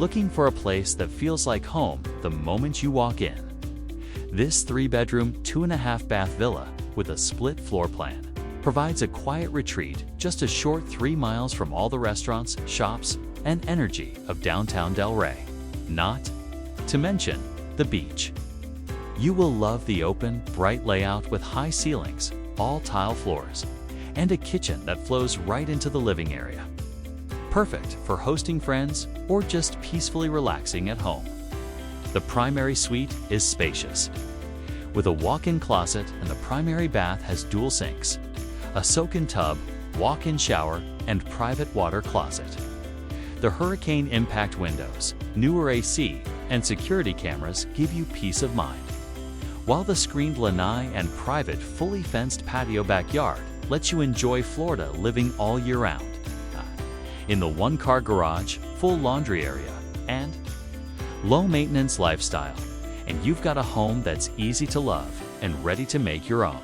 Looking for a place that feels like home the moment you walk in? This 3-bedroom, 2.5-bath villa with a split floor plan provides a quiet retreat just a short 3 miles from all the restaurants, shops, and energy of downtown Delray. Not to mention the beach. You will love the open, bright layout with high ceilings, all tile floors, and a kitchen that flows right into the living area. Perfect for hosting friends or just peacefully relaxing at home. The primary suite is spacious, with a walk-in closet, and the primary bath has dual sinks, a soak-in tub, walk-in shower, and private water closet. The hurricane impact windows, newer AC, and security cameras give you peace of mind, while the screened lanai and private fully fenced patio backyard lets you enjoy Florida living all year round. In the 1-car garage, full laundry area, and low-maintenance lifestyle, and you've got a home that's easy to love and ready to make your own.